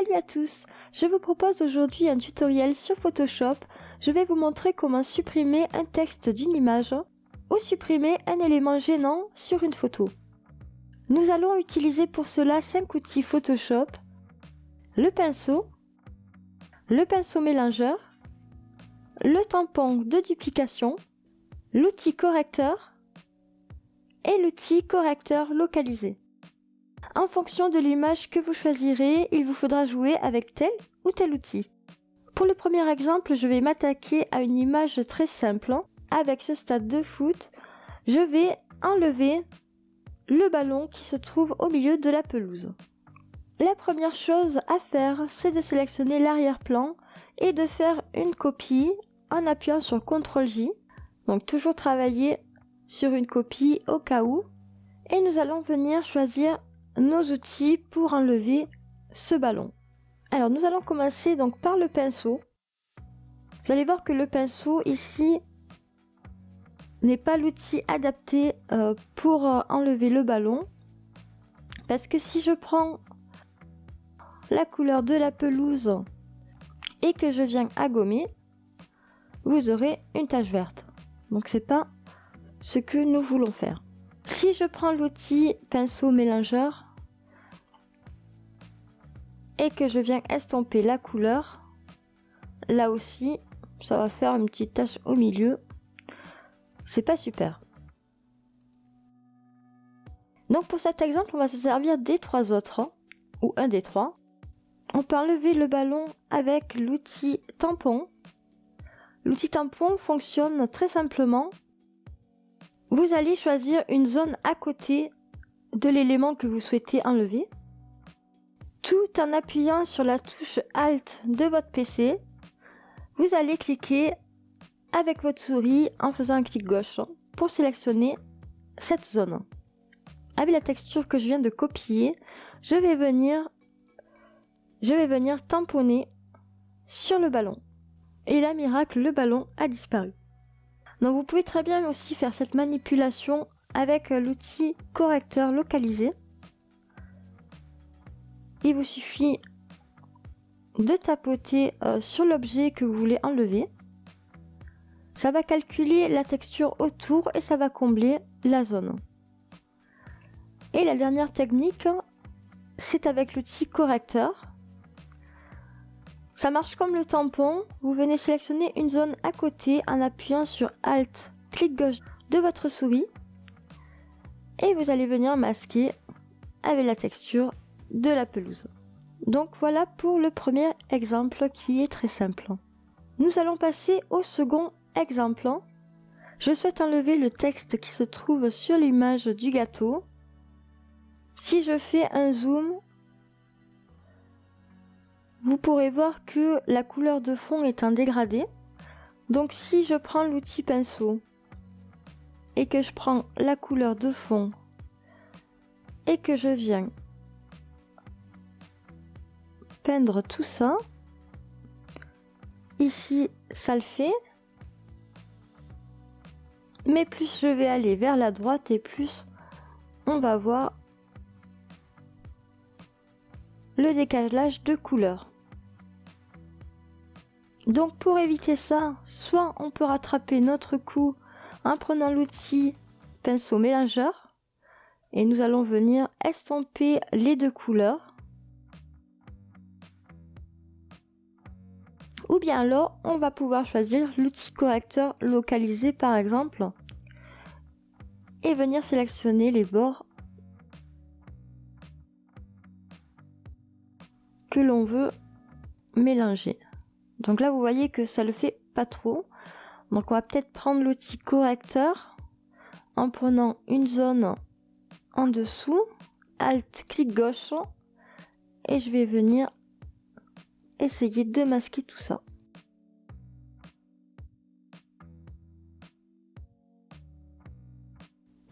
Salut à tous! Je vous propose aujourd'hui un tutoriel sur Photoshop. Je vais vous montrer comment supprimer un texte d'une image ou supprimer un élément gênant sur une photo. Nous allons utiliser pour cela 5 outils Photoshop: le pinceau mélangeur, le tampon de duplication, l'outil correcteur et l'outil correcteur localisé. En fonction de l'image que vous choisirez, il vous faudra jouer avec tel ou tel outil. Pour le premier exemple, je vais m'attaquer à une image très simple. Avec ce stade de foot, je vais enlever le ballon qui se trouve au milieu de la pelouse. La première chose à faire, c'est de sélectionner l'arrière-plan et de faire une copie en appuyant sur CTRL-J. Donc toujours travailler sur une copie au cas où. Et nous allons venir choisir nos outils pour enlever ce ballon. Alors nous allons commencer donc par le pinceau. Vous allez voir que le pinceau ici n'est pas l'outil adapté pour enlever le ballon, parce que si je prends la couleur de la pelouse et que je viens à gommer, vous aurez une tache verte. Donc c'est pas ce que nous voulons faire. Si je prends l'outil pinceau mélangeur et que je viens estomper la couleur, là aussi ça va faire une petite tache au milieu. C'est pas super. Donc pour cet exemple, on va se servir des 3 autres, ou un des 3. On peut enlever le ballon avec l'outil tampon. L'outil tampon fonctionne très simplement. Vous allez choisir une zone à côté de l'élément que vous souhaitez enlever, tout en appuyant sur la touche Alt de votre PC. Vous allez cliquer avec votre souris en faisant un clic gauche pour sélectionner cette zone. Avec la texture que je viens de copier, je vais venir tamponner sur le ballon. Et là, miracle, le ballon a disparu. Donc vous pouvez très bien aussi faire cette manipulation avec l'outil correcteur localisé. Il vous suffit de tapoter sur l'objet que vous voulez enlever. Ça va calculer la texture autour et ça va combler la zone. Et la dernière technique, c'est avec l'outil correcteur. Ça marche comme le tampon. Vous venez sélectionner une zone à côté en appuyant sur Alt, clic gauche de votre souris. Et vous allez venir masquer avec la texture de la pelouse. Donc voilà pour le premier exemple qui est très simple. Nous allons passer au second exemple. Je souhaite enlever le texte qui se trouve sur l'image du gâteau. Si je fais un zoom, vous pourrez voir que la couleur de fond est en dégradé. Donc si je prends l'outil pinceau et que je prends la couleur de fond et que je viens peindre tout ça, ici ça le fait, mais plus je vais aller vers la droite et plus on va voir le décalage de couleurs. Donc pour éviter ça, soit on peut rattraper notre coup en prenant l'outil pinceau mélangeur et nous allons venir estomper les 2 couleurs, ou bien alors on va pouvoir choisir l'outil correcteur localisé par exemple et venir sélectionner les bords que l'on veut mélanger. Donc là vous voyez que ça le fait pas trop. Donc on va peut-être prendre l'outil correcteur en prenant une zone en dessous, Alt, clic gauche, et je vais venir essayer de masquer tout ça.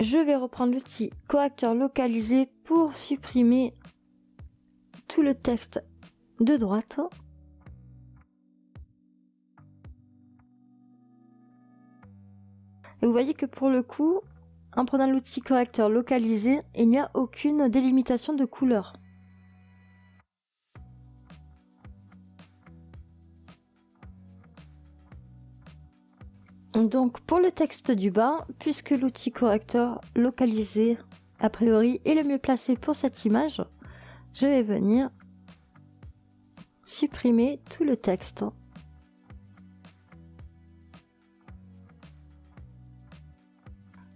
Je vais reprendre l'outil correcteur localisé pour supprimer tout le texte de droite. Et vous voyez que pour le coup, en prenant l'outil correcteur localisé, il n'y a aucune délimitation de couleur. Donc pour le texte du bas, puisque l'outil correcteur localisé a priori est le mieux placé pour cette image, je vais venir supprimer tout le texte.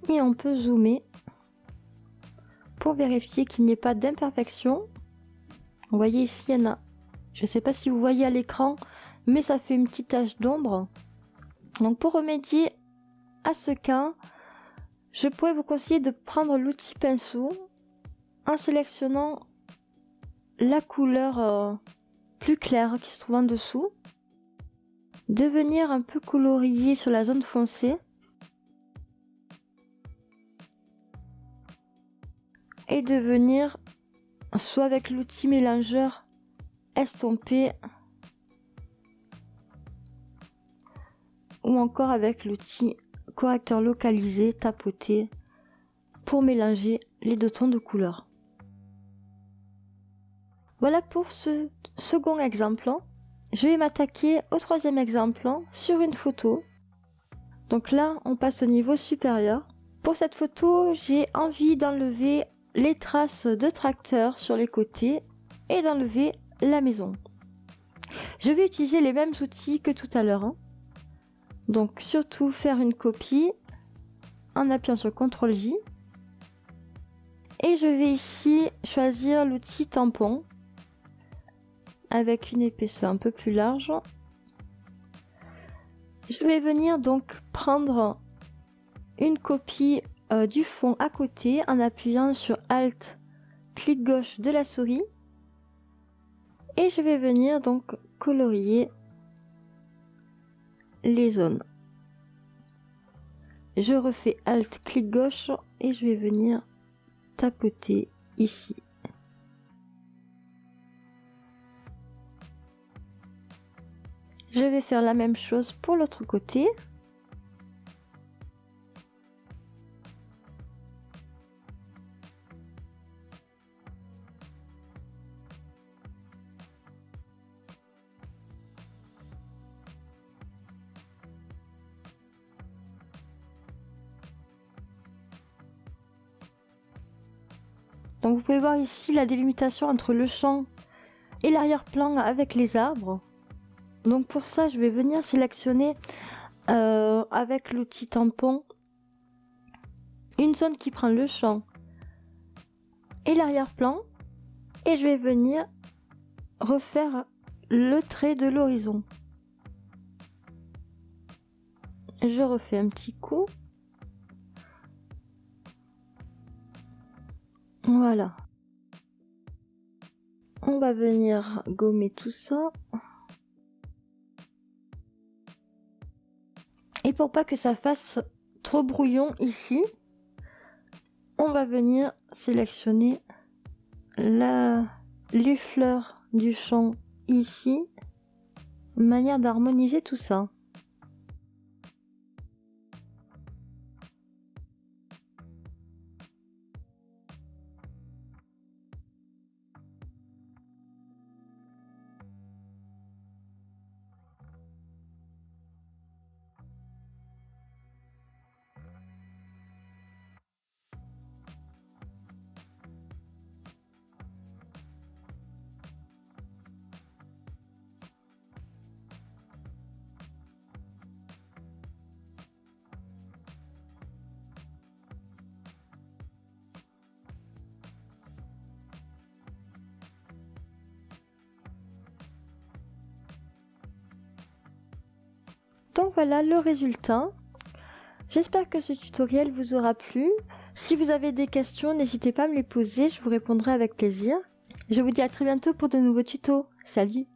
Et on peut zoomer pour vérifier qu'il n'y ait pas d'imperfection. Vous voyez ici, il y en a. Je ne sais pas si vous voyez à l'écran, mais ça fait une petite tache d'ombre. Donc pour remédier à ce cas, je pourrais vous conseiller de prendre l'outil pinceau en sélectionnant la couleur plus claire qui se trouve en dessous, de venir un peu colorier sur la zone foncée et de venir soit avec l'outil mélangeur estomper ou encore avec l'outil correcteur localisé tapoter pour mélanger les deux tons de couleur. Voilà pour ce second exemple. Je vais m'attaquer au troisième exemple sur une photo. Donc là, on passe au niveau supérieur. Pour cette photo, j'ai envie d'enlever les traces de tracteur sur les côtés et d'enlever la maison. Je vais utiliser les mêmes outils que tout à l'heure. Donc surtout faire une copie en appuyant sur CTRL-J. Et je vais ici choisir l'outil tampon avec une épaisseur un peu plus large. Je vais venir donc prendre une copie du fond à côté en appuyant sur Alt, clic gauche de la souris. Et je vais venir donc colorier les zones. Je refais Alt, clic gauche et je vais venir tapoter ici. Je vais faire la même chose pour l'autre côté. Donc vous pouvez voir ici la délimitation entre le champ et l'arrière-plan avec les arbres. Donc pour ça, je vais venir sélectionner avec l'outil tampon une zone qui prend le champ et l'arrière-plan et je vais venir refaire le trait de l'horizon. Je refais un petit coup. Voilà. On va venir gommer tout ça. Et pour pas que ça fasse trop brouillon ici, on va venir sélectionner les fleurs du champ ici, manière d'harmoniser tout ça. Donc voilà le résultat. J'espère que ce tutoriel vous aura plu. Si vous avez des questions, n'hésitez pas à me les poser, je vous répondrai avec plaisir. Je vous dis à très bientôt pour de nouveaux tutos. Salut!